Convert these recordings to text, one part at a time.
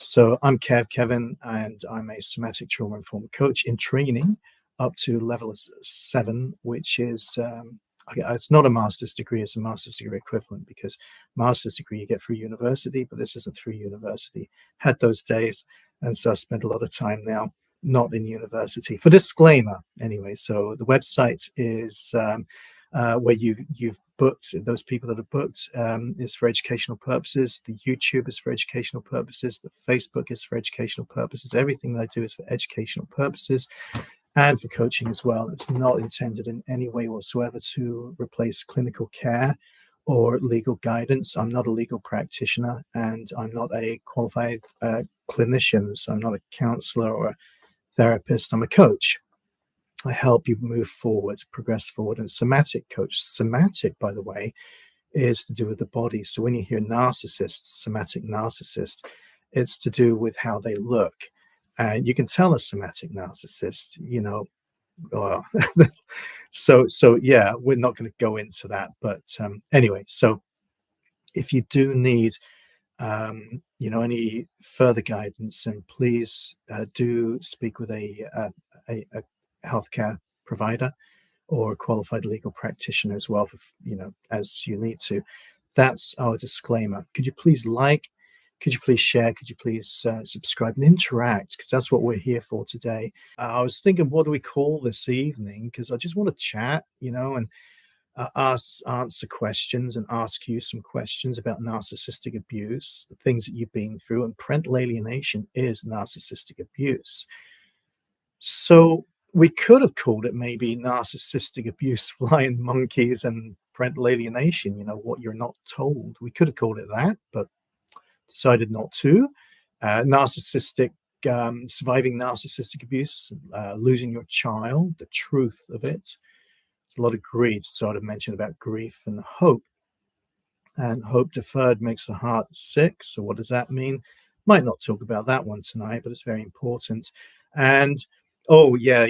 So I'm Kevin, and I'm a somatic trauma informed coach in training up to level 7, which is it's not a master's degree; it's a master's degree equivalent because master's degree you get through university, but this isn't through university. Had those days, and so I spend a lot of time now not in university. For disclaimer, anyway. So the website is where you've booked. Those people that have booked is for educational purposes. The YouTube is for educational purposes. The Facebook is for educational purposes. Everything that I do is for educational purposes and for coaching as well. It's not intended in any way whatsoever to replace clinical care or legal guidance. I'm not a legal practitioner, and I'm not a qualified clinician. So I'm not a counselor or a therapist. I'm a coach. I help you move forward, progress forward. And somatic coach, somatic, by the way, is to do with the body. So when you hear narcissist, somatic narcissist, it's to do with how they look. And you can tell a somatic narcissist, well, so yeah, we're not going to go into that. But anyway, so if you do need any further guidance, then please do speak with a healthcare provider or a qualified legal practitioner as well, for as you need to. That's our disclaimer. Could you please could you please share, could you please subscribe and interact, because that's what we're here for today. I was thinking, what do we call this evening, because I just want to chat, and answer questions and ask you some questions about narcissistic abuse, the things that you've been through. And parental alienation is narcissistic abuse. So we could have called it maybe narcissistic abuse, flying monkeys, and parental alienation, what you're not told. We could have called it that, but decided not to. Narcissistic, surviving narcissistic abuse, losing your child, the truth of it. There's a lot of grief. So I'd have mentioned about grief and hope. And hope deferred makes the heart sick. So what does that mean? Might not talk about that one tonight, but it's very important. And oh, yeah.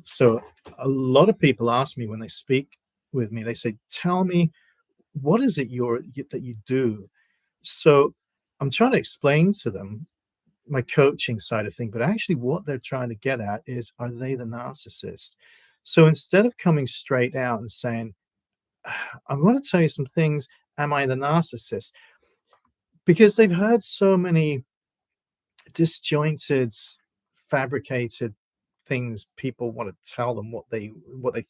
So a lot of people ask me when they speak with me, they say, tell me, what is it that you do? So I'm trying to explain to them my coaching side of things, but actually what they're trying to get at is, are they the narcissist? So instead of coming straight out and saying, I'm going to tell you some things, am I the narcissist? Because they've heard so many disjointed, fabricated things people want to tell them what they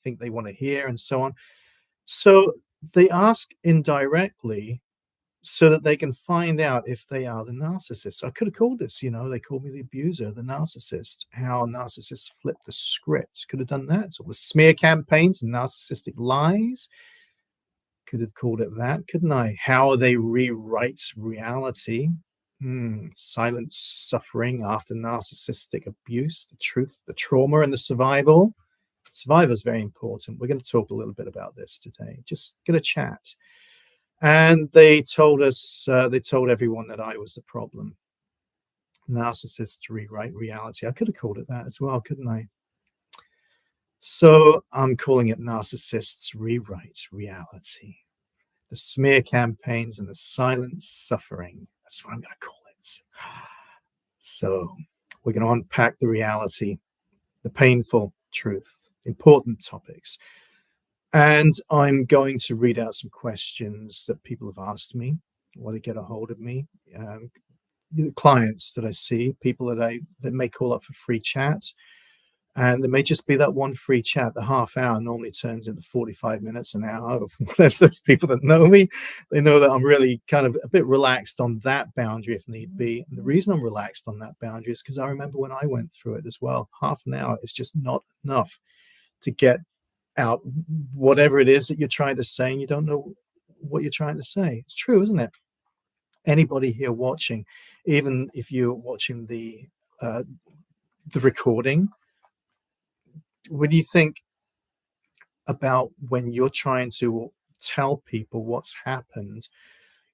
think they want to hear, and so on. So they ask indirectly so that they can find out if they are the narcissist. I could have called this, they called me the abuser, the narcissist, how narcissists flip the script. Could have done that. So the smear campaigns and narcissistic lies. Could have called it that, couldn't I? How they rewrite reality. Silent suffering after narcissistic abuse, the truth, the trauma, and the survival. Survival is very important. We're going to talk a little bit about this today. Just going to chat. And they told everyone that I was the problem. Narcissists rewrite reality. I could have called it that as well, couldn't I? So I'm calling it narcissists rewrite reality. The smear campaigns and the silent suffering. That's what I'm going to call it. So we're going to unpack the reality, the painful truth, important topics. And I'm going to read out some questions that people have asked me while they get a hold of me. Clients that I see, people that may call up for free chat. And there may just be that one free chat. The half hour normally turns into 45 minutes, an hour. Those people that know me, they know that I'm really kind of a bit relaxed on that boundary if need be. And the reason I'm relaxed on that boundary is because I remember when I went through it as well. Half an hour is just not enough to get out whatever it is that you're trying to say, and you don't know what you're trying to say. It's true, isn't it? Anybody here watching, even if you're watching the recording, when you think about when you're trying to tell people what's happened,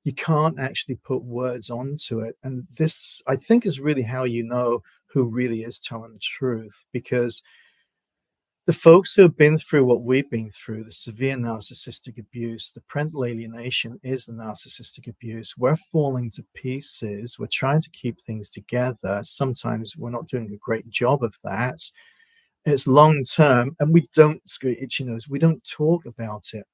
you can't actually put words onto it. And this, I think, is really how you know who really is telling the truth, because The folks who have been through what we've been through, the severe narcissistic abuse, the parental alienation is the narcissistic abuse. We're falling to pieces. We're trying to keep things together. Sometimes we're not doing a great job of that. It's long term, and we don't, itchy nose, we don't talk about it.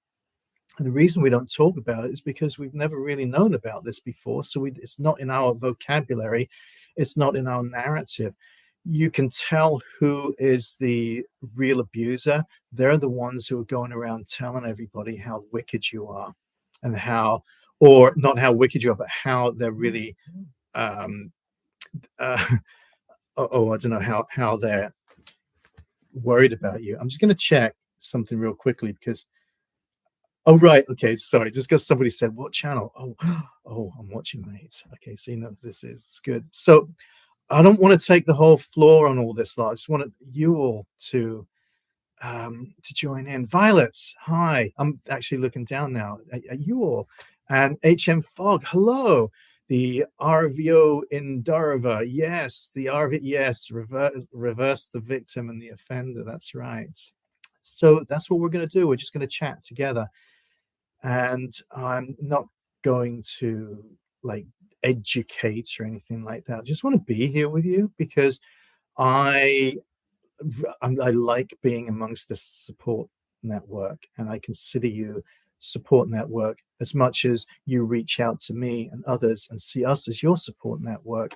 And the reason we don't talk about it is because we've never really known about this before. So it's not in our vocabulary, it's not in our narrative. You can tell who is the real abuser. They're the ones who are going around telling everybody how wicked you are and how, or not how wicked you are, but how they're really, um, uh, I don't know, how they're worried about you. I'm just going to check something real quickly because oh, right. Okay. Sorry. Just because somebody said, what channel? Oh, oh, I'm watching Mates. Okay. So you know what this is. It's good. So I don't want to take the whole floor on all this lot. I just want you all to join in. Violet, hi. I'm actually looking down now at you all. And HM Fog, hello. The RVO in Darva, yes. The RV, yes. Reverse the victim and the offender. That's right. So that's what we're going to do. We're just going to chat together. And I'm not going to like educate or anything like that. I just want to be here with you because I I like being amongst this support network, and I consider you support network as much as you reach out to me and others and see us as your support network.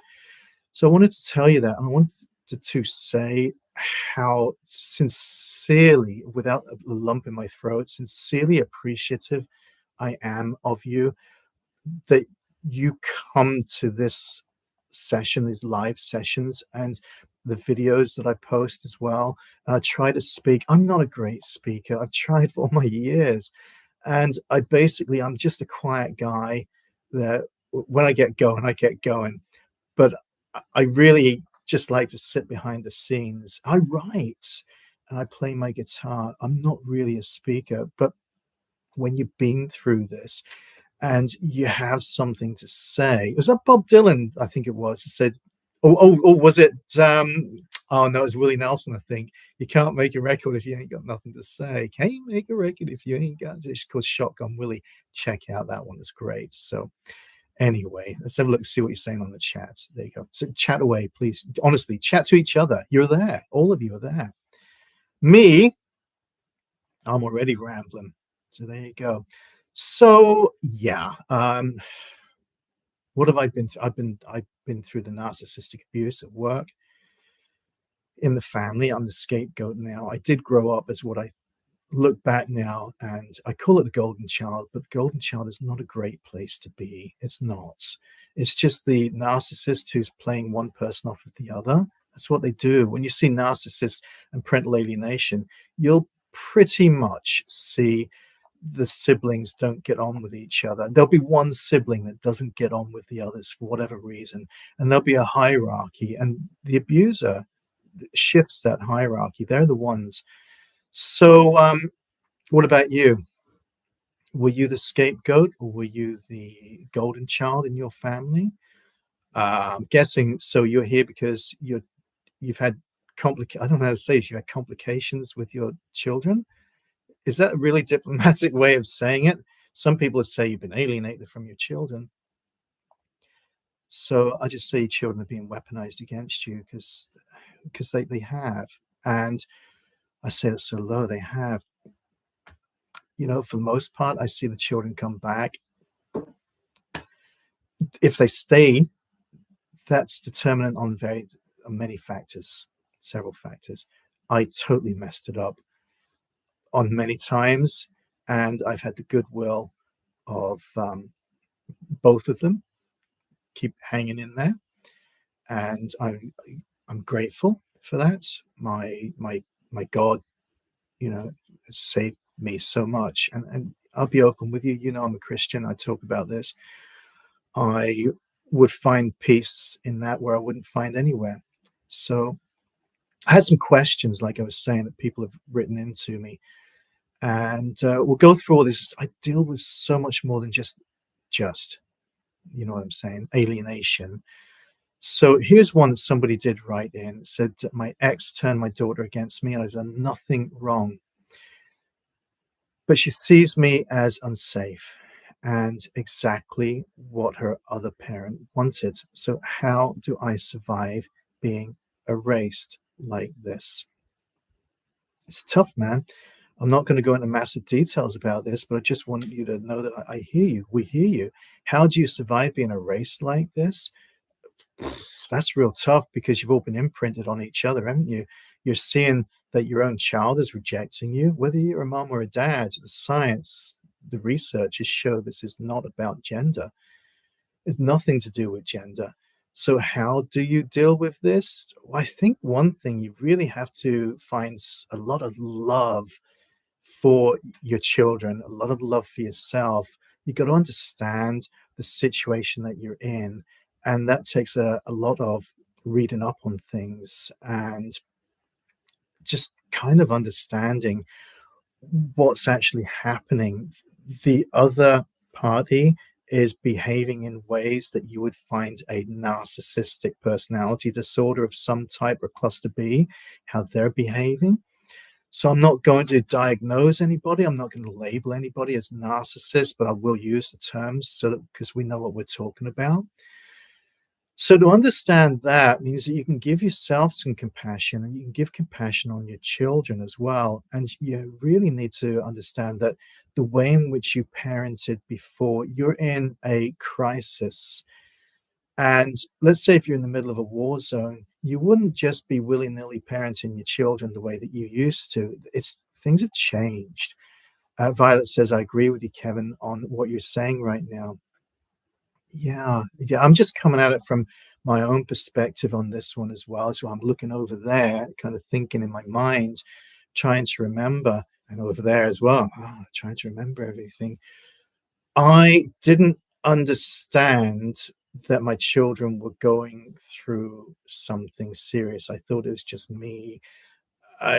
So I wanted to tell you that, and I wanted to say how sincerely, without a lump in my throat, sincerely appreciative I am of you, that you come to this session, these live sessions, and the videos that I post as well. I try to speak. I'm not a great speaker. I've tried for all my years, and I'm just a quiet guy that when I get going, I get going. But I really just like to sit behind the scenes. I write and I play my guitar. I'm not really a speaker, but when you've been through this and you have something to say. Was that Bob Dylan? I think it was. He said, was it? Oh no, it was Willie Nelson. I think you can't make a record if you ain't got nothing to say. Can you make a record if you ain't got? It's called Shotgun Willie. Check out that one. It's great. So anyway, let's have a look and see what you're saying on the chat. There you go. So chat away, please. Honestly, chat to each other. You're there. All of you are there. Me, I'm already rambling. So there you go. So yeah, what have I been through? I've been through the narcissistic abuse at work, in the family. I'm the scapegoat now. I did grow up as what I look back now, and I call it the golden child, but the golden child is not a great place to be. It's not. It's just the narcissist who's playing one person off of the other. That's what they do. When you see narcissists and parental alienation, you'll pretty much see the siblings don't get on with each other. There'll be one sibling that doesn't get on with the others for whatever reason, and there'll be a hierarchy, and the abuser shifts that hierarchy. They're the ones. So, what about you? Were you the scapegoat, or were you the golden child in your family? I'm guessing so. You're here because you've had I don't know how to say this. You had complications with your children. Is that a really diplomatic way of saying it? Some people would say you've been alienated from your children. So I just say children are being weaponized against you because they have. And I say it so low, they have. You know, for the most part, I see the children come back. If they stay, that's determinant on many factors, several factors. I totally messed it up on many times, and I've had the goodwill of both of them keep hanging in there, and I'm grateful for that. My God, you know, saved me so much, and I'll be open with you. You know, I'm a Christian. I talk about this. I would find peace in that where I wouldn't find anywhere. So I had some questions, like I was saying, that people have written into me, and we'll go through all this. I deal with so much more than just, you know what I'm saying, alienation. So here's one that somebody did write in. It said, "My ex turned my daughter against me, and I've done nothing wrong. But she sees me as unsafe and exactly what her other parent wanted. So, how do I survive being erased like this?" It's tough, man. I'm not going to go into massive details about this, but I just want you to know that I hear you. We hear you. How do you survive being erased like this? That's real tough because you've all been imprinted on each other, haven't you? You're seeing that your own child is rejecting you, whether you're a mom or a dad. The science, the researchers show this is not about gender. It's nothing to do with gender. So, how do you deal with this? Well, I think one thing you really have to find a lot of love for your children, a lot of love for yourself. You got to understand the situation that you're in. And that takes a lot of reading up on things and just kind of understanding what's actually happening. The other party is behaving in ways that you would find a narcissistic personality disorder of some type or cluster B, how they're behaving. So I'm not going to diagnose anybody. I'm not going to label anybody as narcissist, but I will use the terms so that because we know what we're talking about. So to understand that means that you can give yourself some compassion and you can give compassion on your children as well. And you really need to understand that the way in which you parented before, you're in a crisis. And let's say if you're in the middle of a war zone, you wouldn't just be willy-nilly parenting your children the way that you used to. It's things have changed. Violet says, "I agree with you, Kevin, on what you're saying right now." Yeah, yeah. I'm just coming at it from my own perspective on this one as well. So I'm looking over there, kind of thinking in my mind, trying to remember, and over there as well, trying to remember everything. I didn't understand that my children were going through something serious. I thought it was just me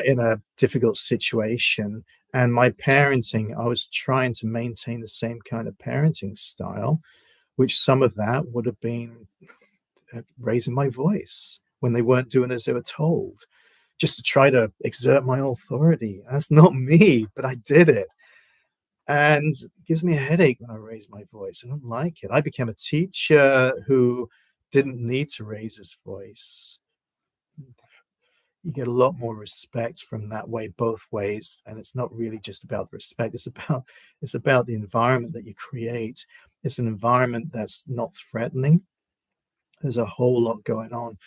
in a difficult situation. And my parenting, I was trying to maintain the same kind of parenting style, which some of that would have been raising my voice when they weren't doing as they were told, just to try to exert my authority. That's not me, but I did it. And it gives me a headache when I raise my voice. I don't like it. I became a teacher who didn't need to raise his voice. You get a lot more respect from that way both ways, and it's not really just about the respect, it's about the environment that you create. It's an environment that's not threatening. There's a whole lot going on.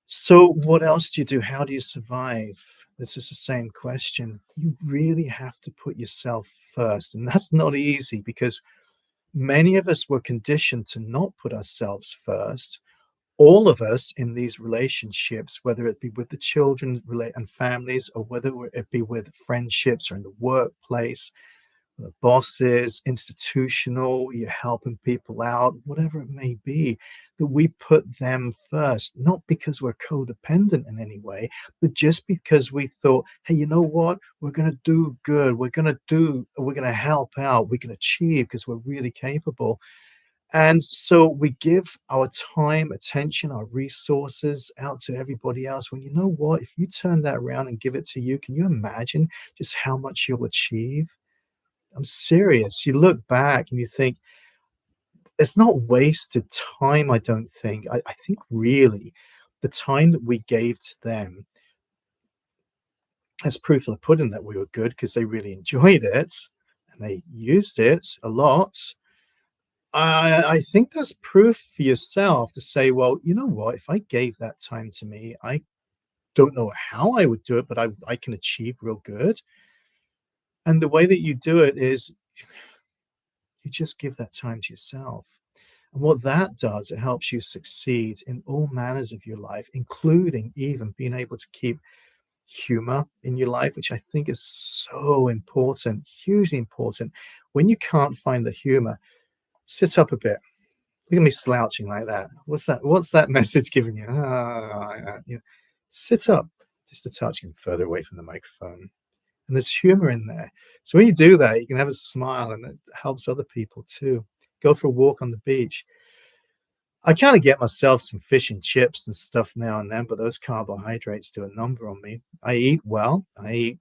So what else do you do? How do you survive? This is the same question. You really have to put yourself first, and that's not easy because many of us were conditioned to not put ourselves first. All of us in these relationships, whether it be with the children and families, or whether it be with friendships or in the workplace, the bosses, institutional, you're helping people out, whatever it may be, that we put them first, not because we're codependent in any way, but just because we thought, hey, you know what? We're going to do good. We're going to help out. We can achieve because we're really capable. And so we give our time, attention, our resources out to everybody else. When you know what, if you turn that around and give it to you, can you imagine just how much you'll achieve? I'm serious. You look back and you think, it's not wasted time, I don't think. I think really the time that we gave to them as proof of the pudding that we were good because they really enjoyed it and they used it a lot. I think that's proof for yourself to say, well, you know what? If I gave that time to me, I don't know how I would do it, but I can achieve real good. And the way that you do it is you just give that time to yourself. And what that does, it helps you succeed in all manners of your life, including even being able to keep humor in your life, which I think is so important, hugely important. When you can't find the humor, sit up a bit. Look at me slouching like that. What's that? What's that message giving you? Sit up just a touch and further away from the microphone. And there's humor in there. So when you do that, you can have a smile and it helps other people too. Go for a walk on the beach. I kind of get myself some fish and chips and stuff now and then, but those carbohydrates do a number on me. I eat well. I eat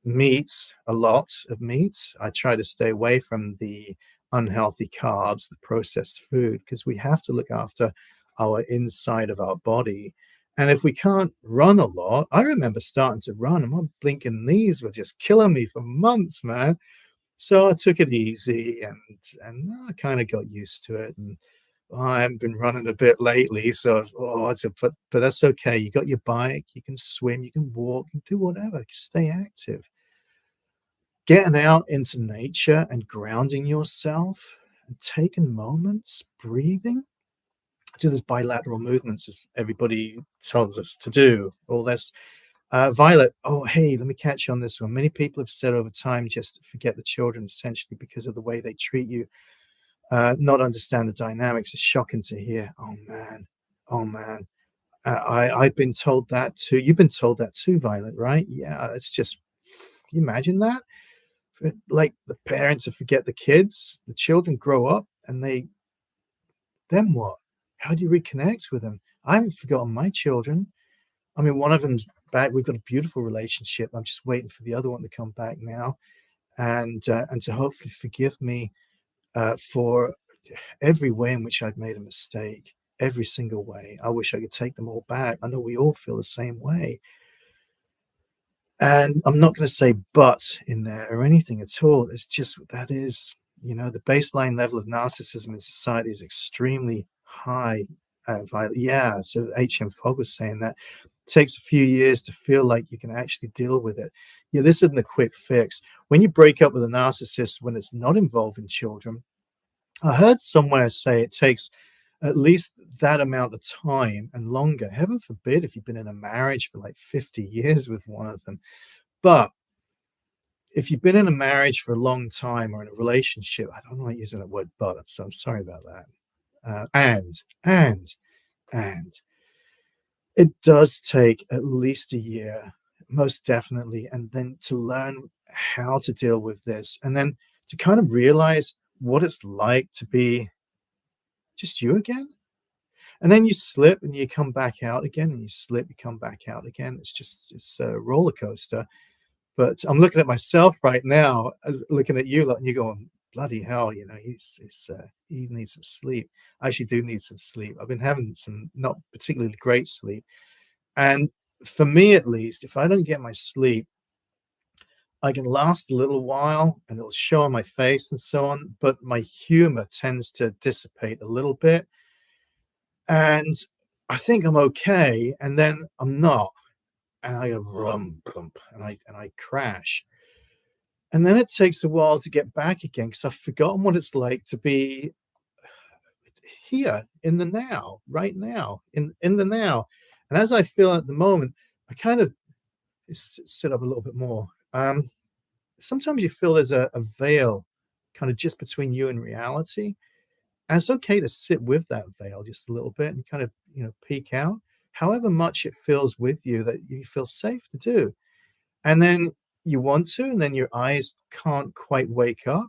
meats, a lot of meats. I try to stay away from the unhealthy carbs, the processed food, because we have to look after our inside of our body. And if we can't run a lot, I remember starting to run, and my blinking knees were just killing me for months, man. So I took it easy, and I kind of got used to it. And I haven't been running a bit lately, so it's a but that's okay. You got your bike, you can swim, you can walk, you can do whatever. Just stay active. Getting out into nature and grounding yourself and taking moments, breathing, do those bilateral movements as everybody tells us to do. All this. Violet, oh, hey, let me catch you on this one. Many people have said over time just to forget the children essentially because of the way they treat you, not understand the dynamics. It's shocking to hear. Oh, man. Oh, man. I've been told that too. You've been told that too, Violet, right? Yeah, it's just, can you imagine that? Like the parents to forget the kids, the children grow up and then what? How do you reconnect with them? I haven't forgotten my children. I mean, one of them's back. We've got a beautiful relationship. I'm just waiting for the other one to come back now, and to hopefully forgive me for every way in which I've made a mistake. Every single way. I wish I could take them all back. I know we all feel the same way. And I'm not going to say but in there or anything at all. It's just that is, the baseline level of narcissism in society is extremely high. Yeah, so H.M. Fogg was saying that takes a few years to feel like you can actually deal with it. Yeah, this isn't a quick fix. When you break up with a narcissist when it's not involving children, I heard somewhere say it takes at least that amount of time and longer. Heaven forbid if you've been in a marriage for like 50 years with one of them. But if you've been in a marriage for a long time or in a relationship, I don't like using that word but, so I'm sorry about that. And, and it does take at least a year, most definitely, and then to learn how to deal with this, and then to kind of realize what it's like to be just you again. And then you slip and you come back out again, and you slip, you come back out again. It's a roller coaster. But I'm looking at myself right now, as looking at you, lot, and you're going, bloody hell, he needs some sleep. I actually do need some sleep. I've been having some not particularly great sleep. And for me, at least, if I don't get my sleep, I can last a little while and it'll show on my face and so on, but my humor tends to dissipate a little bit. And I think I'm okay. And then I'm not. And I go rum, plump, and I crash. And then it takes a while to get back again because I've forgotten what it's like to be here in the now, right now, in the now. And as I feel at the moment, I kind of sit up a little bit more. Sometimes you feel there's a veil kind of just between you and reality. And it's okay to sit with that veil just a little bit and kind of, peek out, however much it feels with you that you feel safe to do. And then you want to, and then your eyes can't quite wake up.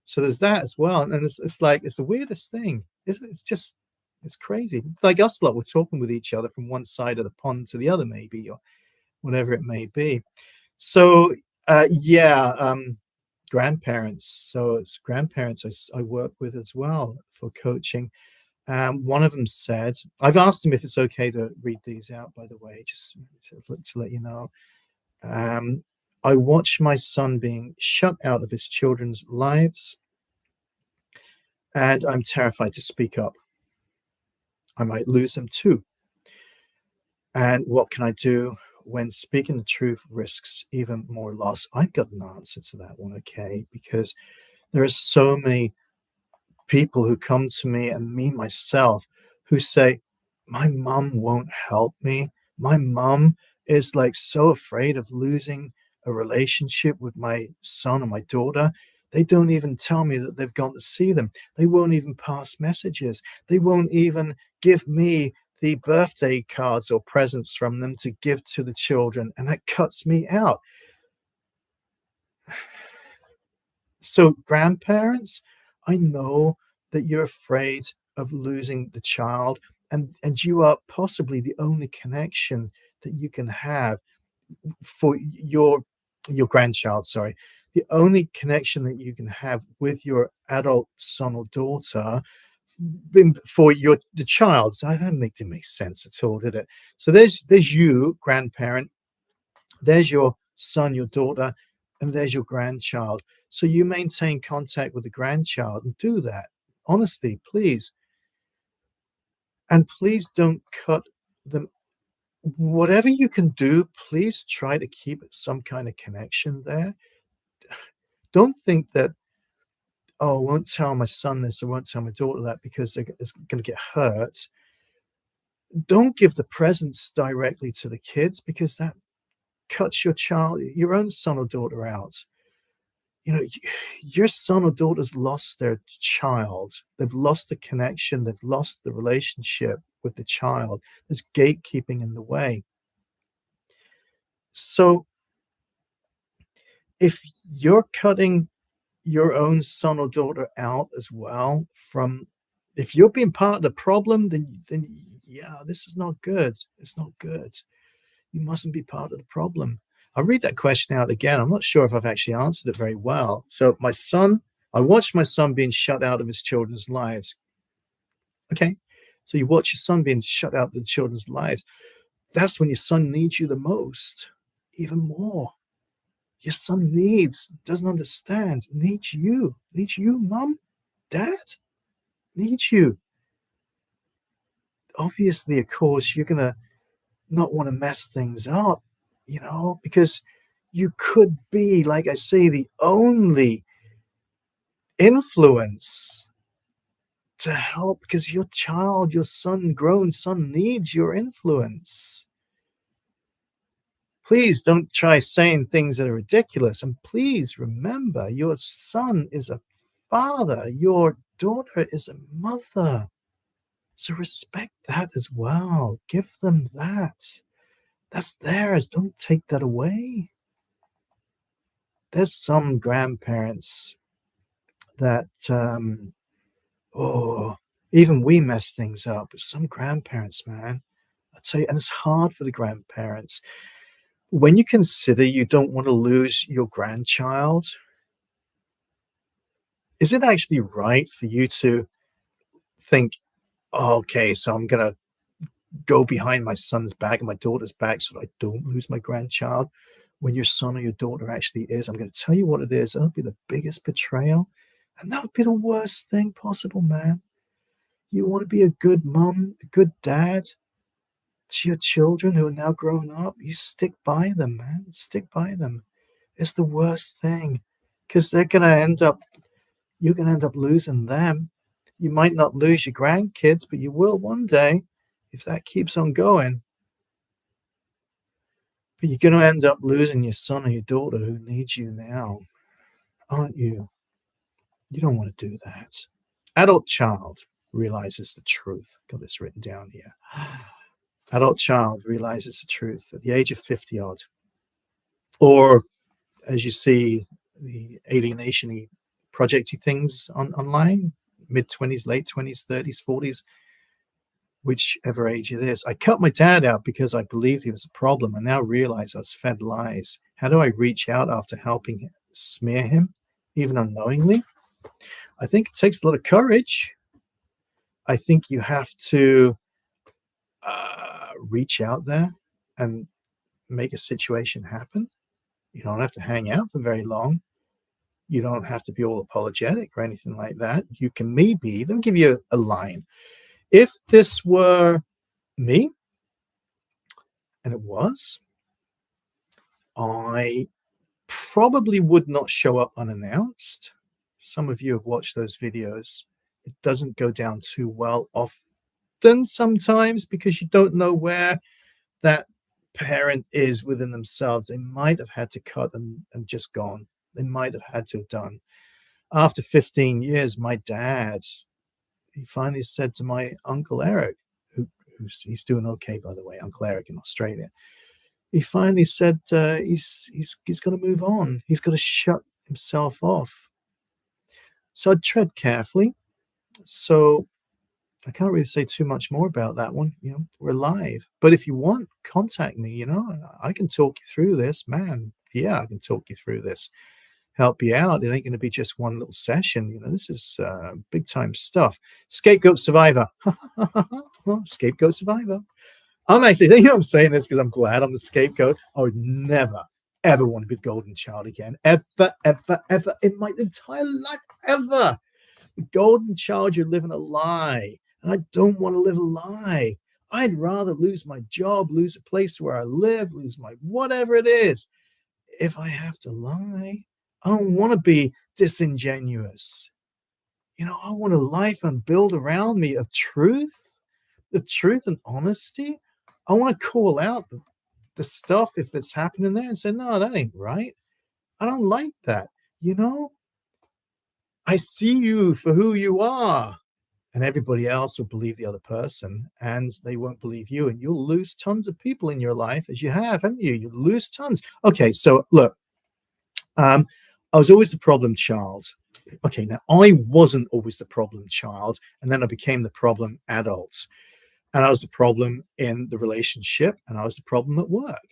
So there's that as well. And it's like it's the weirdest thing. It's just it's crazy. Like us lot, we're talking with each other from one side of the pond to the other, maybe, or whatever it may be. So yeah, grandparents. So it's grandparents I work with as well for coaching. One of them said, I've asked him if it's okay to read these out, by the way, just to let you know. Um, I watch my son being shut out of his children's lives, and I'm terrified to speak up. I might lose him too. And what can I do when speaking the truth risks even more loss? I've got an answer to that one, okay? Because there are so many people who come to me and me myself who say, my mom won't help me. My mom is like so afraid of losing a relationship with my son or my daughter. They don't even tell me that they've gone to see them. They won't even pass messages. They won't even give me the birthday cards or presents from them to give to the children. And that cuts me out. So, grandparents, I know that you're afraid of losing the child, and you are possibly the only connection that you can have for your grandchild, sorry. The only connection that you can have with your adult son or daughter for your the child. So that didn't make sense at all, did it? So there's you, grandparent, there's your son, your daughter, and there's your grandchild. So you maintain contact with the grandchild and do that. Honestly, please. And please don't cut them. Whatever you can do, please try to keep some kind of connection there. Don't think that, oh, I won't tell my son this, I won't tell my daughter that because it's going to get hurt. Don't give the presents directly to the kids because that cuts your own son or daughter out. Your son or daughter's lost their child. They've lost the connection. They've lost the relationship with the child. There's gatekeeping in the way. So if you're cutting your own son or daughter out as well from, if you're being part of the problem, then yeah, this is not good. It's not good. You mustn't be part of the problem. I'll read that question out again. I'm not sure if I've actually answered it very well. So I watched my son being shut out of his children's lives. Okay. So you watch your son being shut out of the children's lives. That's when your son needs you the most, even more. Your son doesn't understand, needs you, mom, dad, needs you. Obviously, of course, you're going to not want to mess things up, because you could be, like I say, the only influence to help because your son, grown son, needs your influence. Please don't try saying things that are ridiculous. And please remember, your son is a father, your daughter is a mother. So respect that as well. Give them that. That's theirs. Don't take that away. There's some grandparents that, oh, even we mess things up. But some grandparents, man, I tell you, and it's hard for the grandparents. When you consider you don't want to lose your grandchild, is it actually right for you to think, oh, okay, so I'm going to go behind my son's back and my daughter's back so that I don't lose my grandchild? When your son or your daughter actually is, I'm going to tell you what it is. That would be the biggest betrayal. And that would be the worst thing possible, man. You want to be a good mom, a good dad to your children who are now growing up. You stick by them, man. Stick by them. It's the worst thing because you're going to end up losing them. You might not lose your grandkids, but you will one day if that keeps on going. But you're going to end up losing your son or your daughter who needs you now, aren't you? You don't want to do that. Adult child realizes the truth. Got this written down here. Adult child realizes the truth at the age of 50 odd. Or as you see, the alienation projecty things online, mid 20s, late 20s, 30s, 40s, whichever age it is. I cut my dad out because I believed he was a problem. I now realize I was fed lies. How do I reach out after helping smear him, even unknowingly? I think it takes a lot of courage. I think you have to reach out there and make a situation happen. You don't have to hang out for very long. You don't have to be all apologetic or anything like that. You can let me give you a line. If this were me, and it was, I probably would not show up unannounced. Some of you have watched those videos. It doesn't go down too well often sometimes because you don't know where that parent is within themselves. They might have had to cut and just gone. They might have had to have done. After 15 years, my dad, he finally said to my Uncle Eric, he's doing okay, by the way, Uncle Eric in Australia. He finally said he's going to move on. He's got to shut himself off. So I tread carefully. So I can't really say too much more about that one. We're live. But if you want, contact me. I can talk you through this, man. Yeah, I can talk you through this, help you out. It ain't going to be just one little session. This is big time stuff. Scapegoat survivor. Scapegoat survivor. I'm actually, I'm saying this because I'm glad I'm the scapegoat. I would never, ever want to be the golden child again. Ever, ever, ever in my entire life, ever. The golden child, you're living a lie. And I don't want to live a lie. I'd rather lose my job, lose a place where I live, lose my whatever it is. If I have to lie, I don't want to be disingenuous. I want a life and build around me of truth and honesty. I want to call out the stuff if it's happening there and say, no, that ain't right. I don't like that. You know, I see you for who you are. And everybody else will believe the other person and they won't believe you. And you'll lose tons of people in your life, as you have, haven't you? You lose tons. Okay, so look, I was always the problem child. Okay, now I wasn't always the problem child, and then I became the problem adult. And I was the problem in the relationship, and I was the problem at work.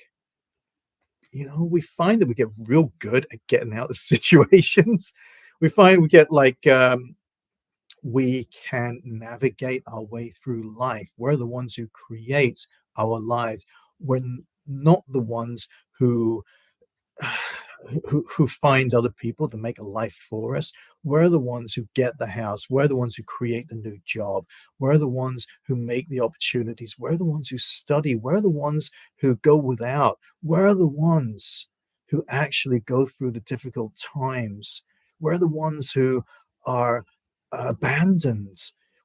We find that we get real good at getting out of situations. We find we get like we can navigate our way through life. We're the ones who create our lives. We're not the ones who who find other people to make a life for us. We're the ones who get the house. We're the ones who create the new job. We're the ones who make the opportunities. We're the ones who study. We're the ones who go without. We're the ones who actually go through the difficult times. We're the ones who are abandoned.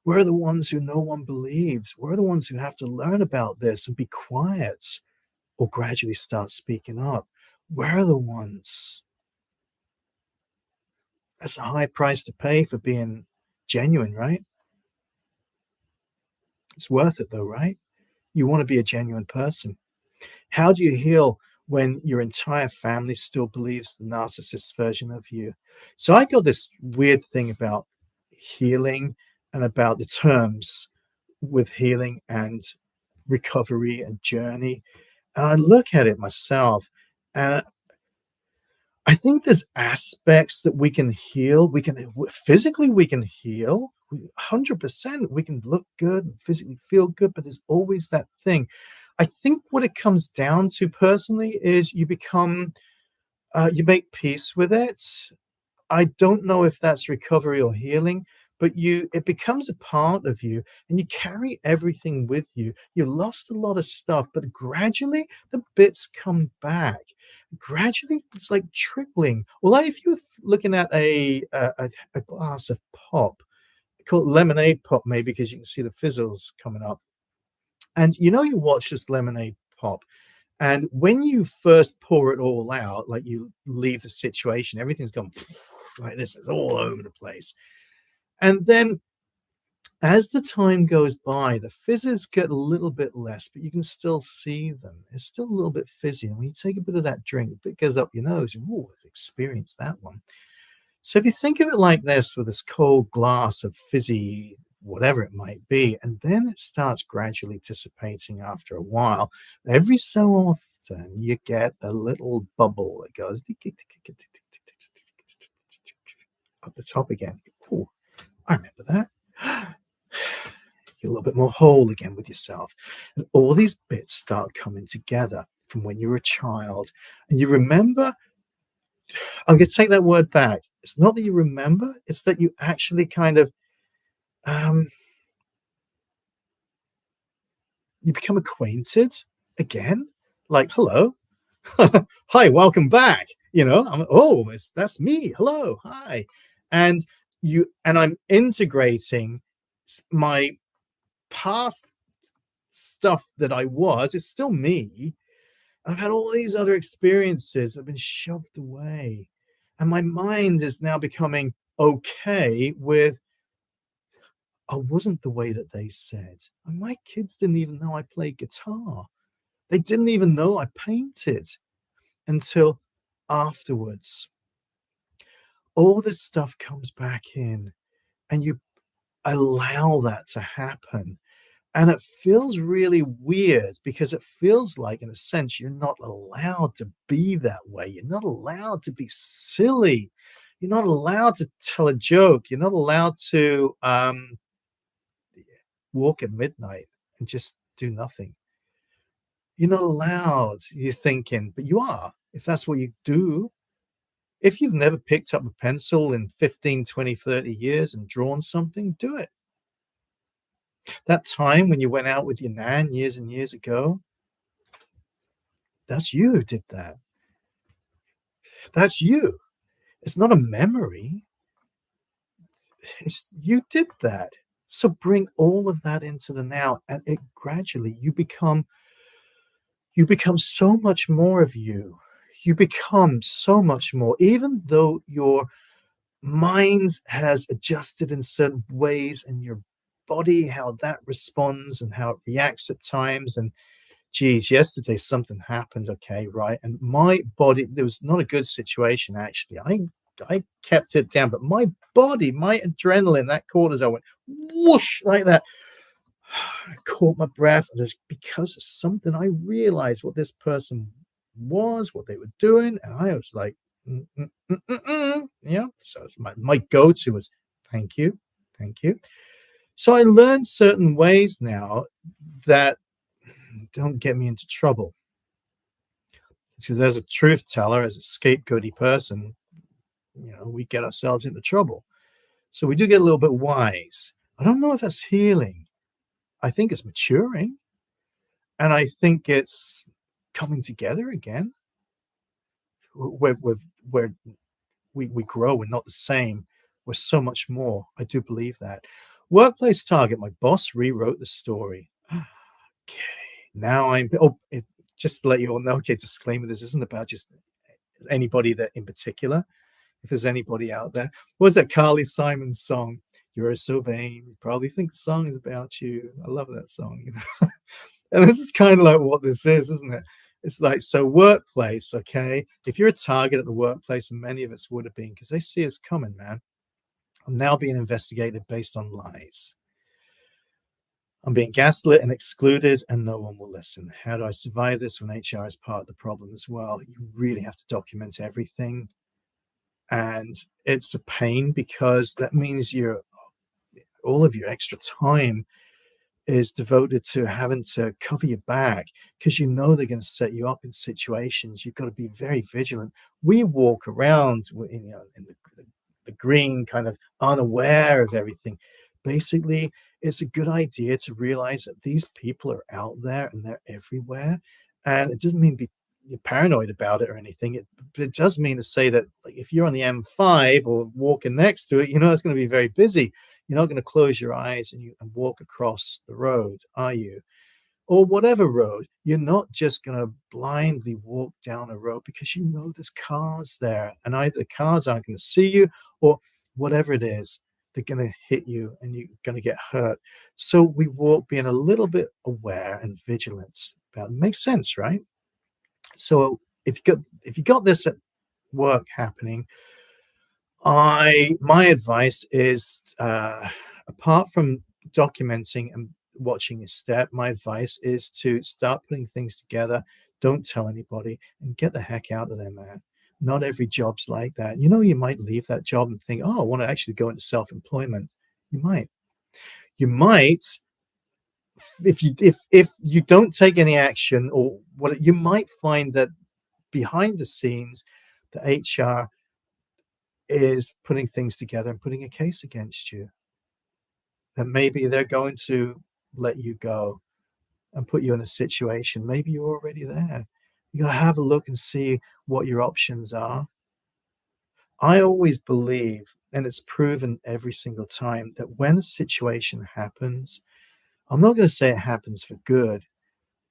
We're the ones who no one believes. We're the ones who have to learn about this and be quiet or gradually start speaking up. We're the ones. That's a high price to pay for being genuine, right? It's worth it though, right? You want to be a genuine person. How do you heal when your entire family still believes the narcissist version of you? So I got this weird thing about healing and about the terms with healing and recovery and journey. And I look at it myself and I think there's aspects that we can heal. Physically, we can heal. 100%. We can look good and physically feel good, but there's always that thing. I think what it comes down to personally is you make peace with it. I don't know if that's recovery or healing, but it becomes a part of you and you carry everything with you. You lost a lot of stuff, but gradually the bits come back. Gradually, it's like trickling. Well, like if you're looking at a glass of pop, call it lemonade pop, maybe because you can see the fizzles coming up. And you watch this lemonade pop. And when you first pour it all out, like you leave the situation, everything's gone like this, it's all over the place. And then as the time goes by, the fizzes get a little bit less, but you can still see them. It's still a little bit fizzy. And when you take a bit of that drink, a bit goes up your nose. Oh, I've experienced that one. So if you think of it like this, with this cold glass of fizzy, whatever it might be, and then it starts gradually dissipating after a while, every so often you get a little bubble that goes up the top again. Oh, I remember that. You're a little bit more whole again with yourself. And all these bits start coming together from when you were a child. And you remember, I'm going to take that word back. It's not that you remember, it's that you actually kind of, um, you become acquainted again. Like, hello. Hi, welcome back. That's me. Hello. Hi. And I'm integrating my past stuff that I was. It's still me. I've had all these other experiences that have been shoved away. And my mind is now becoming okay with, I wasn't the way that they said. And my kids didn't even know I played guitar. They didn't even know I painted until afterwards. All this stuff comes back in, and allow that to happen. And it feels really weird because it feels like, in a sense, you're not allowed to be that way. You're not allowed to be silly. You're not allowed to tell a joke. You're not allowed to walk at midnight and just do nothing. You're not allowed. You're thinking, but you are, if that's what you do. If you've never picked up a pencil in 15, 20, 30 years and drawn something, do it. That time when you went out with your nan years and years ago, that's you who did that. That's you. It's not a memory. It's you did that. So bring all of that into the now, and it gradually you become so much more of you. You become so much more, even though your mind has adjusted in certain ways, and your body, how that responds and how it reacts at times. And geez, yesterday something happened, okay, right? And my body, there was not a good situation actually. I kept it down, but my body, my adrenaline, that cortisol went whoosh like that. I caught my breath. And it was because of something. I realized what this person was, what they were doing, and I was like, yeah. So it's my go-to was thank you, thank you. So I learned certain ways now that don't get me into trouble. Because as a truth teller, as a scapegoaty person, we get ourselves into trouble. So we do get a little bit wise. I don't know if that's healing. I think it's maturing, and I think it's coming together again. Where we grow, we're not the same. We're so much more. I do believe that. Workplace target. My boss rewrote the story. Okay, now I'm. Just to let you all know. Okay, disclaimer: this isn't about just anybody that in particular. If there's anybody out there, what was that Carly Simon song? You're so vain. You probably think the song is about you. I love that song. And this is kind of like what this is, isn't it? It's like, so workplace, okay? If you're a target at the workplace, and many of us would have been, because they see us coming, man. I'm now being investigated based on lies. I'm being gaslit and excluded, and no one will listen. How do I survive this when HR is part of the problem as well? You really have to document everything. And it's a pain because that means all of your extra time is devoted to having to cover your back because they're going to set you up in situations. You've got to be very vigilant. We walk around in the green, kind of unaware of everything. Basically, it's a good idea to realize that these people are out there and they're everywhere. And it doesn't mean you're paranoid about it or anything. But it does mean to say that, like, if you're on the M5 or walking next to it, it's going to be very busy. You're not going to close your eyes and walk across the road, are you? Or whatever road. You're not just going to blindly walk down a road because there's cars there, and either the cars aren't going to see you, or whatever it is, they're going to hit you and you're going to get hurt. So we walk being a little bit aware and vigilant about it. Makes sense, right? So if you got this at work happening, my advice is, apart from documenting and watching your step, my advice is to start putting things together. Don't tell anybody and get the heck out of there, man. Not every job's like that. You might leave that job and think, oh, I want to actually go into self-employment. You might. You might, if you don't take any action, or what, you might find that behind the scenes, the HR is putting things together and putting a case against you. And maybe they're going to let you go and put you in a situation. Maybe you're already there. You got to have a look and see what your options are. I always believe, and it's proven every single time, that when a situation happens, I'm not going to say it happens for good,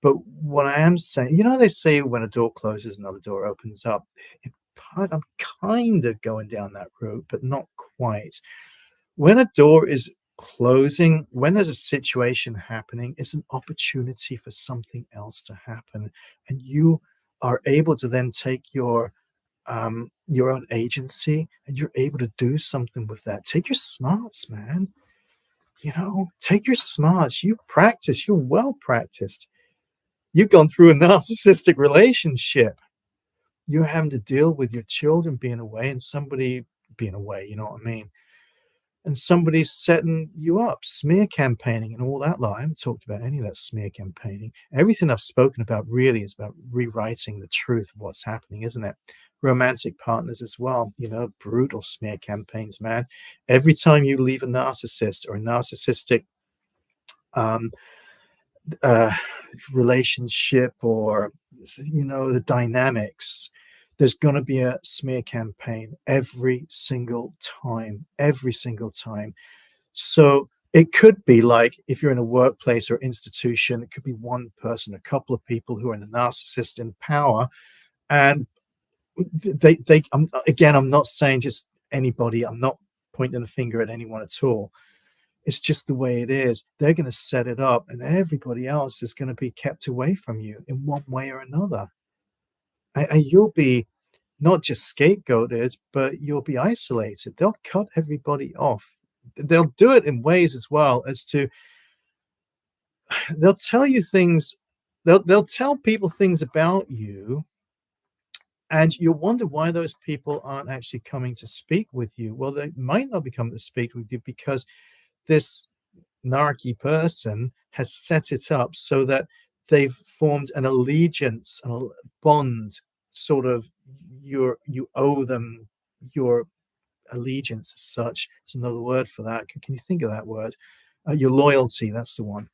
but what I am saying, they say when a door closes, another door opens up. I'm kind of going down that route, but not quite. When a door is closing, when there's a situation happening, it's an opportunity for something else to happen. And you are able to then take your own agency, and you're able to do something with that. Take your smarts, man. Take your smarts. You practice. You're well practiced. You've gone through a narcissistic relationship. You're having to deal with your children being away and somebody being away, you know what I mean? And somebody's setting you up, smear campaigning and all that lot. I haven't talked about any of that smear campaigning. Everything I've spoken about really is about rewriting the truth of what's happening, isn't it? Romantic partners as well, brutal smear campaigns, man. Every time you leave a narcissist or a narcissistic um, uh, relationship, or the dynamics, there's going to be a smear campaign every single time. So it could be like, if you're in a workplace or institution, it could be one person, a couple of people who are in the narcissist in power, and I'm not saying just anybody. I'm not pointing a finger at anyone at all. It's just the way it is. They're going to set it up, and everybody else is going to be kept away from you in one way or another. And you'll be not just scapegoated, but you'll be isolated. They'll cut everybody off. They'll do it in ways as well as to, they'll tell you things, they'll tell people things about you, and you'll wonder why those people aren't actually coming to speak with you. Well, they might not be coming to speak with you because this narky person has set it up so that they've formed an allegiance, a bond, sort of. You owe them your allegiance as such. It's another word for that. Can you think of that word? Your loyalty, that's the one.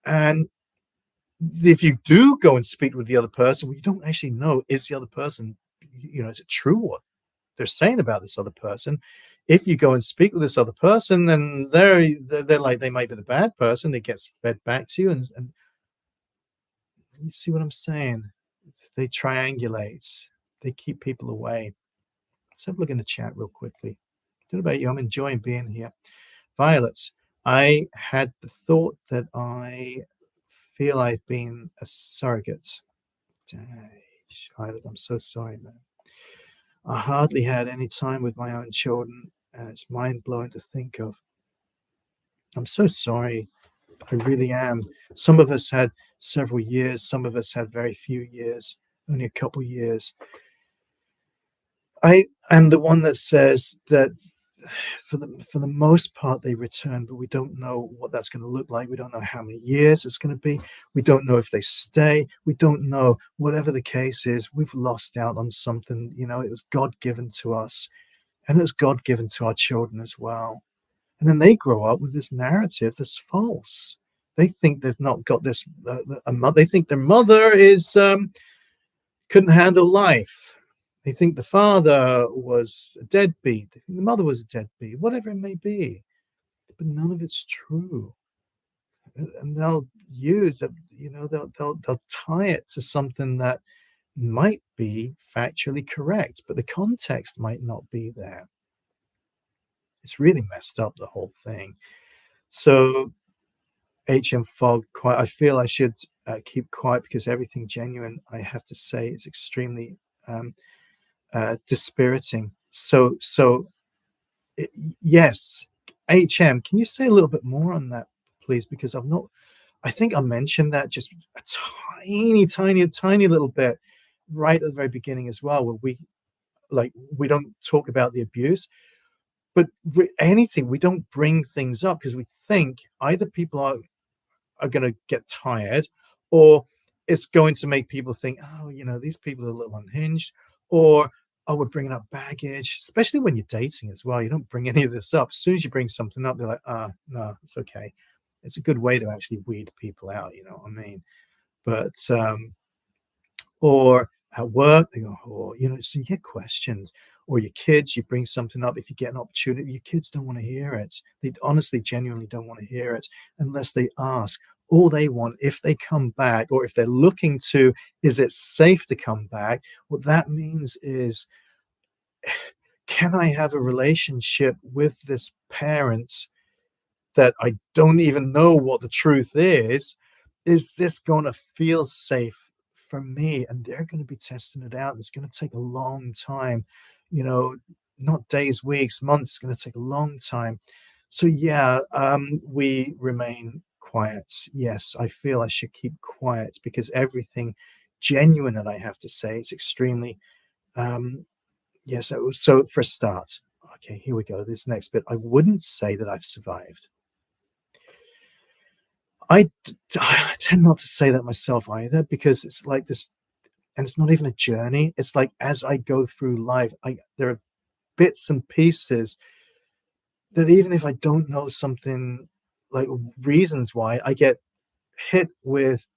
And if you do go and speak with the other person, well, you don't actually know, is the other person, is it true what they're saying about this other person? If you go and speak with this other person, then they're like, they might be the bad person. It gets fed back to you, and you see what I'm saying? They triangulate. They keep people away. Let's have a look in the chat real quickly. What about you? I'm enjoying being here. Violet, I had the thought that I feel I've been a surrogate. Dang, Violet, I'm so sorry, man. I hardly had any time with my own children. It's mind blowing to think of. I'm so sorry. I really am. Some of us had several years. Some of us had very few years, only a couple years. I am the one that says that for the most part they return, but we don't know what that's going to look like. We don't know how many years it's going to be. We don't know if they stay. We don't know. Whatever the case is, we've lost out on something. It was God given to us, and it was God given to our children as well. And then they grow up with this narrative that's false. They think they've not got this. They think their mother is couldn't handle life. They think the father was a deadbeat. They think the mother was a deadbeat. Whatever it may be, but none of it's true. And they'll use it. They'll tie it to something that might be factually correct, but the context might not be there. It's really messed up, the whole thing. So HM Fog, quiet. I feel I should keep quiet because everything genuine I have to say is extremely dispiriting. So yes, HM, can you say a little bit more on that, please? Because I think I mentioned that just a tiny little bit right at the very beginning as well, where we don't talk about the abuse, but anything, we don't bring things up because we think either people are going to get tired, or it's going to make people think, oh, these people are a little unhinged, or, oh, we're bringing up baggage, especially when you're dating as well. You don't bring any of this up. As soon as you bring something up, they're like, no, it's okay. It's a good way to actually weed people out, you know what I mean? But or at work, they go, oh, so you get questions. Or your kids, you bring something up. If you get an opportunity, your kids don't want to hear it. They honestly, genuinely don't want to hear it unless they ask. All they want, if they come back, or if they're looking to, is it safe to come back? What that means is, can I have a relationship with this parent that I don't even know what the truth is? Is this going to feel safe for me? And they're going to be testing it out. It's going to take a long time, not days, weeks, months. It's going to take a long time. So yeah, we remain quiet. Yes, I feel I should keep quiet because everything genuine that I have to say is extremely yes. So for a start, okay, here we go. This next bit, I wouldn't say that I've survived. I tend not to say that myself either because it's like this, and it's not even a journey. It's like as I go through life, I there are bits and pieces that even if I don't know something like reasons why, I get hit with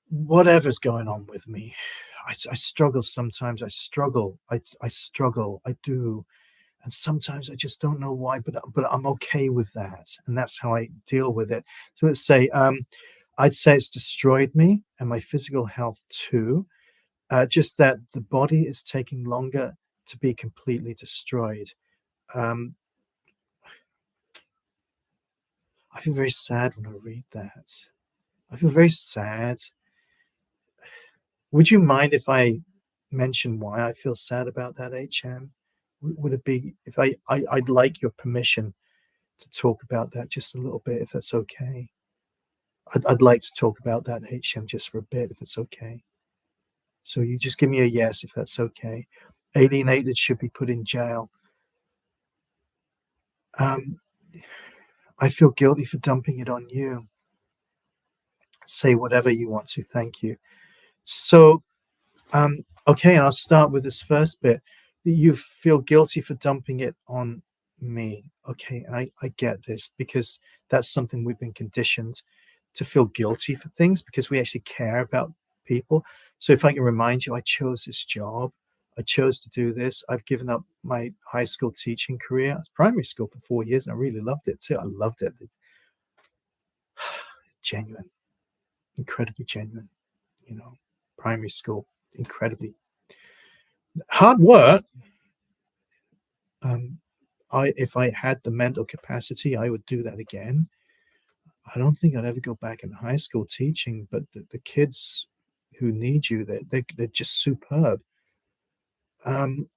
whatever's going on with me. I struggle sometimes. I struggle. I do. And sometimes I just don't know why, but I'm okay with that, and that's how I deal with it. So let's say, I'd say it's destroyed me and my physical health too. Just that the body is taking longer to be completely destroyed. Um, I feel very sad when I read that. I feel very sad. Would you mind if I mention why I feel sad about that, HM? Would it be if I'd like your permission to talk about that just a little bit, if that's okay? I'd like to talk about that, HM, just for a bit, if it's okay. So you just give me a yes if that's okay. Alienated should be put in jail. Um, I feel guilty for dumping it on you. Say whatever you want to. Thank you. So, okay, and I'll start with this first bit. You feel guilty for dumping it on me. Okay, and I get this because that's something we've been conditioned to feel guilty for things because we actually care about people. So if I can remind you, I chose this job. I chose to do this. I've given up my high school teaching career. I was primary school for 4 years, and I really loved it too. I loved it. It's genuine, incredibly genuine. You know, primary school, incredibly hard work. Um, I if I had the mental capacity, I would do that again. I don't think I'd ever go back in high school teaching, but the kids who need you, they're just superb. Um,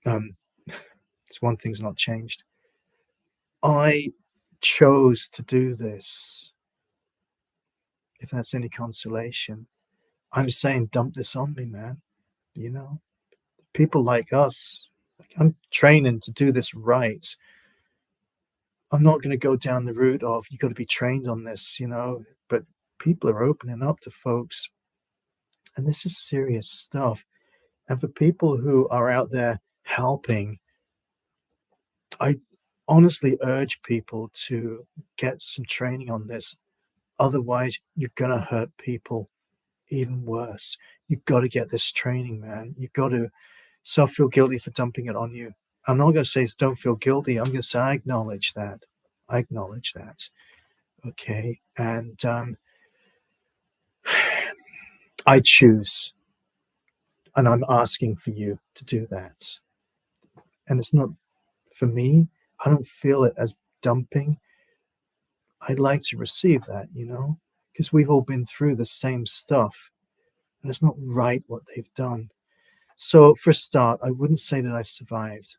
um, it's one thing's not changed. I chose to do this, if that's any consolation. I'm saying dump this on me, man. You know, people like us, like I'm training to do this right. I'm not going to go down the route of you got to be trained on this, but people are opening up to folks, and this is serious stuff. And for people who are out there helping, I honestly urge people to get some training on this. Otherwise, you're going to hurt people even worse. You've got to get this training, man. You've got to. So I feel guilty for dumping it on you. I'm not going to say don't feel guilty. I'm going to say I acknowledge that. I acknowledge that. Okay. And I choose, and I'm asking for you to do that. And it's not for me. I don't feel it as dumping. I'd like to receive that, because we've all been through the same stuff, and it's not right what they've done. So, for a start, I wouldn't say that I've survived.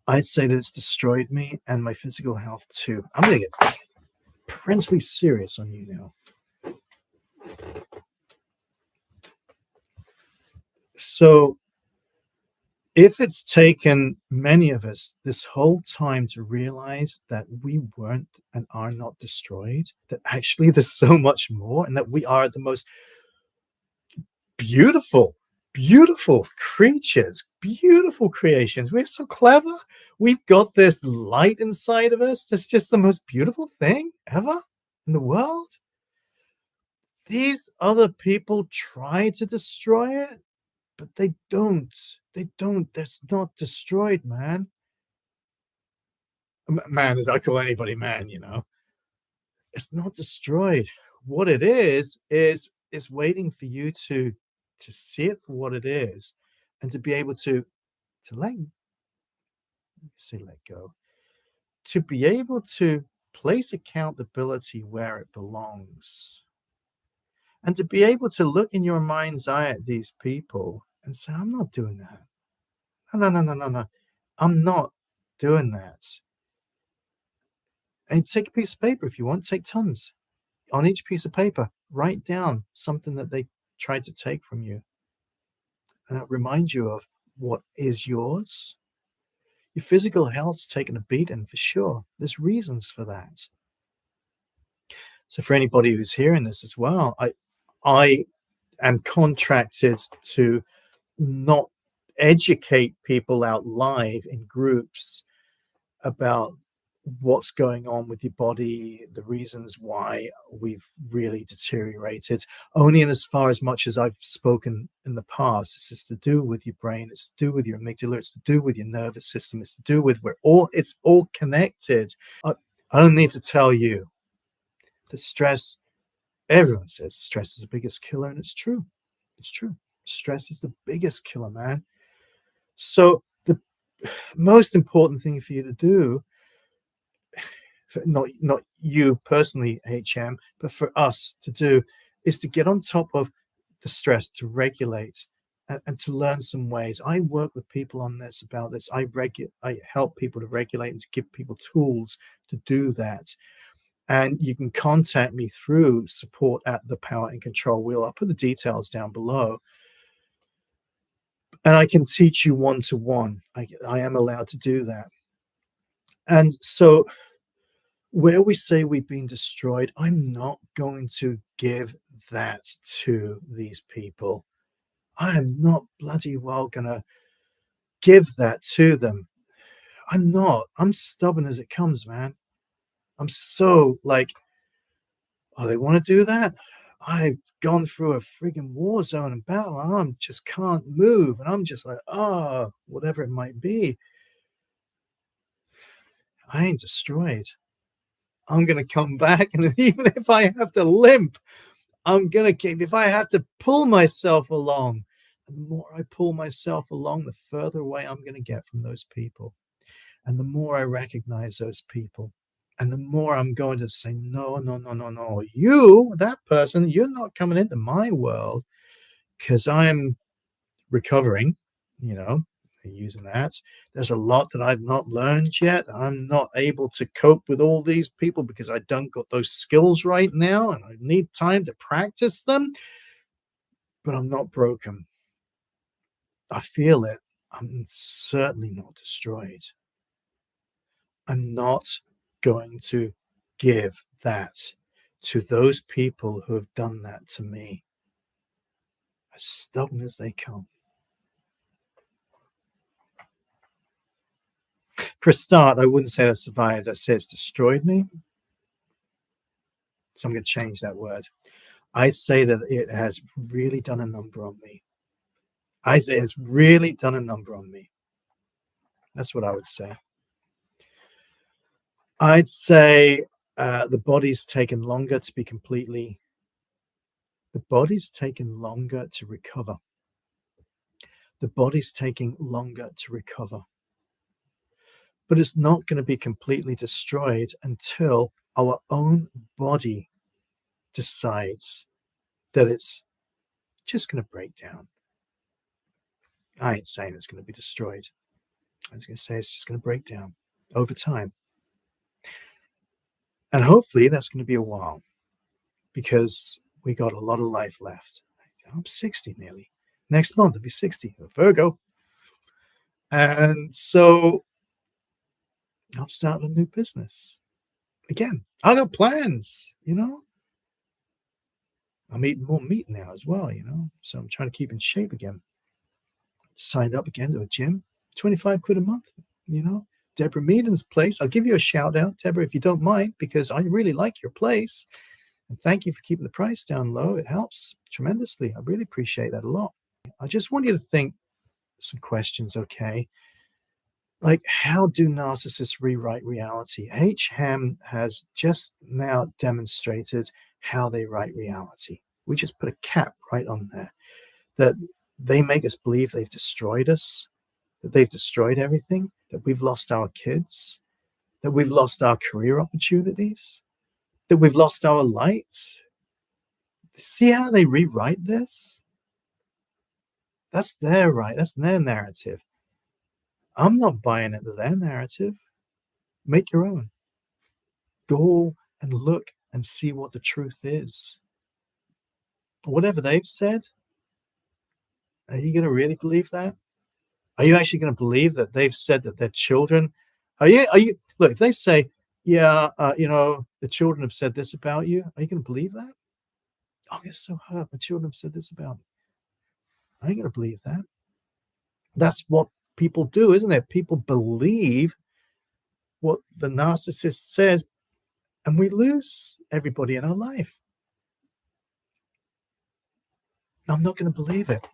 I'd say that it's destroyed me and my physical health too. I'm going to get princely serious on you now. So, if it's taken many of us this whole time to realize that we weren't and are not destroyed, that actually there's so much more, and that we are the most beautiful, beautiful creatures, beautiful creations. We're so clever. We've got this light inside of us. That's just the most beautiful thing ever in the world. These other people try to destroy it, but they don't. They don't. That's not destroyed, man. Man, as I call anybody man, it's not destroyed. What it is waiting for you to see it for what it is, and to be able to let go, to be able to place accountability where it belongs, and to be able to look in your mind's eye at these people and say, I'm not doing that. No, no, no, no, no, no. I'm not. doing that. And take a piece of paper if you want, take tons. On each piece of paper, write down something that they tried to take from you. And that reminds you of what is yours. Your physical health's taken a beating for sure. There's reasons for that. So for anybody who's hearing this as well, I am contracted to not educate people out live in groups about what's going on with your body, the reasons why we've really deteriorated, only in as far as much as I've spoken in the past. This is to do with your brain, it's to do with your amygdala, it's to do with your nervous system, it's to do with it's all connected. I don't need to tell you that stress, everyone says stress is the biggest killer, and it's true. It's true. Stress is the biggest killer, man. So the most important thing for you to do, not you personally, HM, but for us to do, is to get on top of the stress, to regulate and to learn some ways. I work with people on this, about this. I help people to regulate and to give people tools to do that. And you can contact me through support at the Power and Control Wheel. I'll put the details down below. And I can teach you one-to-one. I am allowed to do that. And so where we say we've been destroyed, I'm not going to give that to these people. I am not bloody well going to give that to them. I'm not. I'm stubborn as it comes, man. I'm so like, oh, they want to do that? I've gone through a friggin' war zone and battle, and I just can't move. And I'm just like, oh, whatever it might be. I ain't destroyed. I'm going to come back. And even if I have to limp, I'm going to keep, if I have to pull myself along, the more I pull myself along, the further away I'm going to get from those people. And the more I recognize those people, and the more I'm going to say, no, no, no, no, no, you, that person, you're not coming into my world, because I'm recovering, you know, using that. There's a lot that I've not learned yet. I'm not able to cope with all these people because I don't got those skills right now, and I need time to practice them. But I'm not broken. I feel it. I'm certainly not destroyed. I'm not going to give that to those people who have done that to me, as stubborn as they come. For a start, I wouldn't say I survived. I say it's destroyed me. So I'm going to change that word. I'd say that it has really done a number on me. I'd say it's really done a number on me. That's what I would say. I'd say the body's taken longer to be completely. The body's taken longer to recover. The body's taking longer to recover. But it's not going to be completely destroyed until our own body decides that it's just going to break down. I ain't saying it's going to be destroyed. I was going to say it's just going to break down over time. And hopefully that's going to be a while, because we got a lot of life left. I'm 60 nearly. Next month I'll be 60. Virgo. And so I'll start a new business. Again, I got plans, you know. I'm eating more meat now as well, you know. So I'm trying to keep in shape again. Signed up again to a gym, 25 quid a month, you know. Deborah Meaden's place. I'll give you a shout out, Deborah, if you don't mind, because I really like your place. And thank you for keeping the price down low. It helps tremendously. I really appreciate that a lot. I just want you to think some questions, okay? Like, how do narcissists rewrite reality? Ham has just now demonstrated how they write reality. We just put a cap right on there, that they make us believe they've destroyed us, that they've destroyed everything, that we've lost our kids, that we've lost our career opportunities, that we've lost our light. See how they rewrite this? That's their right. That's their narrative. I'm not buying into their narrative. Make your own. Go and look and see what the truth is. Whatever they've said, are you going to really believe that? Are you actually going to believe that they've said that their children? Are you? Look, if they say, "Yeah, the children have said this about you," are you going to believe that? Oh, you're so hurt. The children have said this about me. I ain't going to believe that. That's what people do, isn't it? People believe what the narcissist says, and we lose everybody in our life. I'm not going to believe it.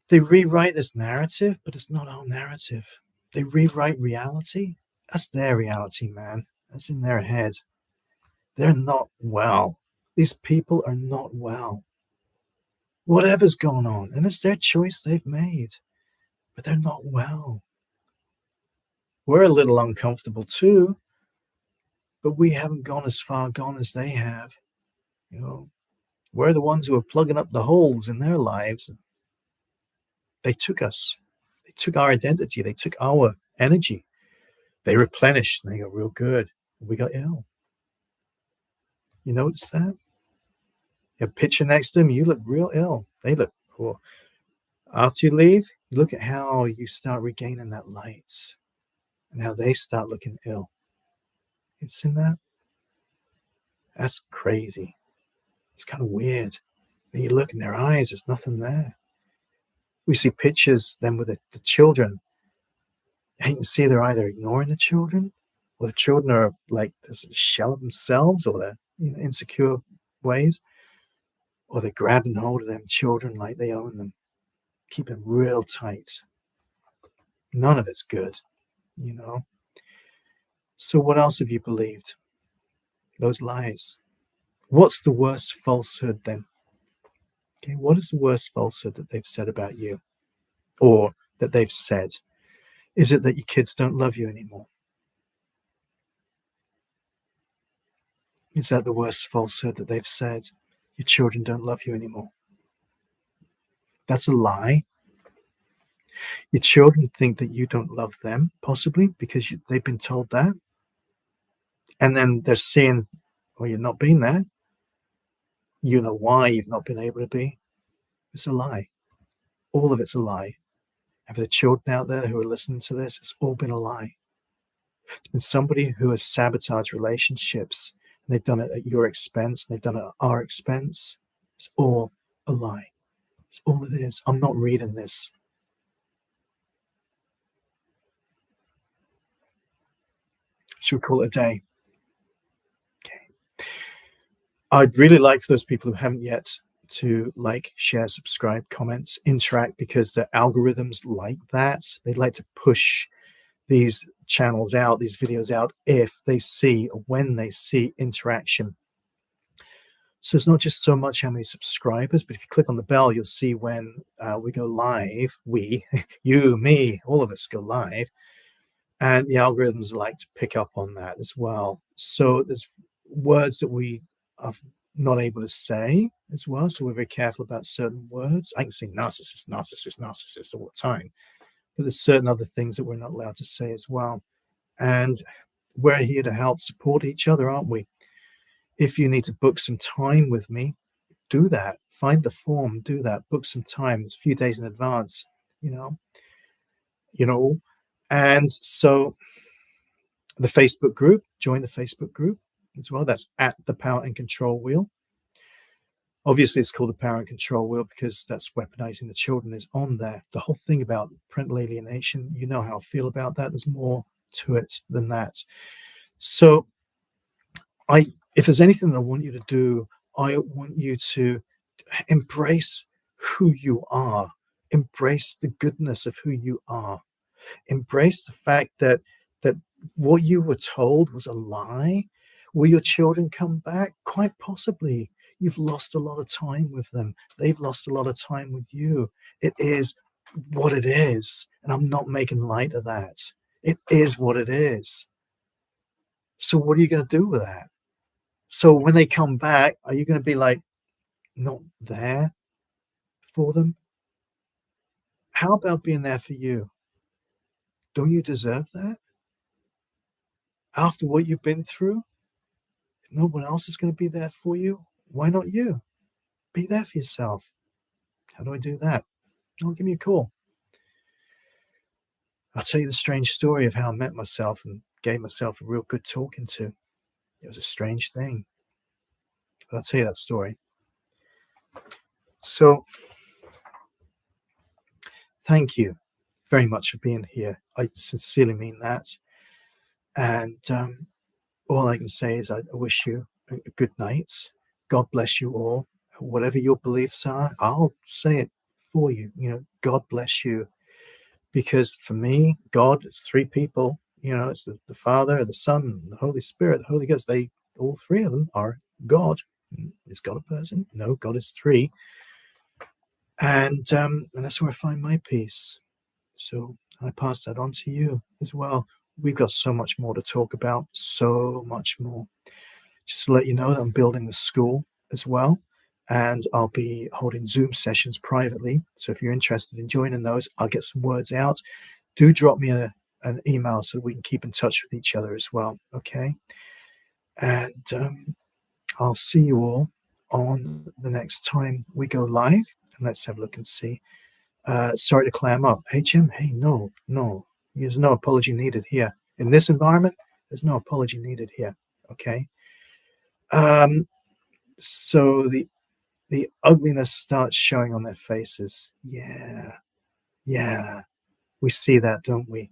They rewrite this narrative, but it's not our narrative. They rewrite reality. That's their reality, man. That's in their head. They're not well. These people are not well. Whatever's going on, and it's their choice they've made, but they're not well. We're a little uncomfortable too, but we haven't gone as far gone as they have. You know, we're the ones who are plugging up the holes in their lives. They took us. They took our identity. They took our energy. They replenished and they got real good. We got ill. You notice that? You have a picture next to them, you look real ill. They look poor. After you leave, you look at how you start regaining that light and how they start looking ill. You seen that? That's crazy. It's kind of weird. And you look in their eyes, there's nothing there. We see pictures then with the children, and you can see they're either ignoring the children, or the children are like this shell of themselves, or they're insecure ways, or they're grabbing hold of them children like they own them, keep them real tight. None of it's good, you know. So what else have you believed? Those lies. What's the worst falsehood then? Okay, what is the worst falsehood that they've said about you, or that they've said? Is it that your kids don't love you anymore? Is that the worst falsehood that they've said? Your children don't love you anymore. That's a lie. Your children think that you don't love them, possibly because they've been told that. And then they're seeing, well, you've not been there. You know why you've not been able to be. It's a lie. All of it's a lie. And for the children out there who are listening to this, it's all been a lie. It's been somebody who has sabotaged relationships, and they've done it at your expense, they've done it at our expense. It's all a lie. It's all it is. I'm not reading this. Should we call it a day? Okay. I'd really like for those people who haven't yet to like, share, subscribe, comment, interact, because the algorithms like that. They like to push these channels out, these videos out, if they see or when they see interaction. So it's not just so much how many subscribers, but if you click on the bell, you'll see when we go live. We, you, me, all of us go live, and the algorithms like to pick up on that as well. So there's words that we are not able to say as well. So we're very careful about certain words. I can say narcissist, narcissist, narcissist all the time, but there's certain other things that we're not allowed to say as well. And we're here to help support each other, aren't we? If you need to book some time with me, do that. Find the form, do that. Book some time. It's a few days in advance, you know, you know. And so the Facebook group, join the Facebook group as well. That's at the Power and Control Wheel. Obviously, it's called the Power and Control Wheel because that's weaponizing the children is on there. The whole thing about parental alienation, you know how I feel about that. There's more to it than that. So if there's anything that I want you to do, I want you to embrace who you are. Embrace the goodness of who you are. Embrace the fact that what you were told was a lie. Will your children come back? Quite possibly. You've lost a lot of time with them. They've lost a lot of time with you. It is what it is. And I'm not making light of that. It is what it is. So what are you going to do with that? So when they come back, are you going to be like not there for them? How about being there for you? Don't you deserve that? After what you've been through, no one else is going to be there for you. Why not you? Be there for yourself. How do I do that? Oh, give me a call. I'll tell you the strange story of how I met myself and gave myself a real good talking to. It was a strange thing, but I'll tell you that story. So, thank you very much for being here. I sincerely mean that. And all I can say is I wish you a good night. God bless you all. Whatever your beliefs are, I'll say it for you. God bless you. Because for me, God, it's three people. It's the Father, the Son, the Holy Spirit, the Holy Ghost. All three of them are God. Is God a person? No, God is three. And that's where I find my peace. So I pass that on to you as well. We've got so much more to talk about, so much more. Just to let you know that I'm building the school as well, and I'll be holding Zoom sessions privately. So if you're interested in joining those, I'll get some words out. Do drop me an email so we can keep in touch with each other as well. Okay. And I'll see you all on the next time we go live. And let's have a look and see. Sorry to clam up. Hey, Jim. Hey, no, no. There's no apology needed here. In this environment, there's no apology needed here. Okay. Um, so the ugliness starts showing on their faces. Yeah. Yeah. We see that, don't we?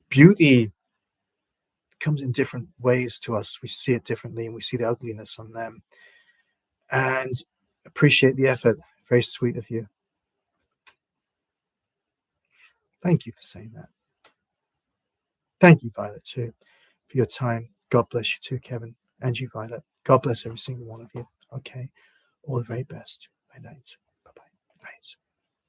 Beauty comes in different ways to us. We see it differently and we see the ugliness on them. And appreciate the effort. Very sweet of you. Thank you for saying that. Thank you, Violet, too, for your time. God bless you too, Kevin. And you, Violet. God bless every single one of you. Okay. All the very best. Good night.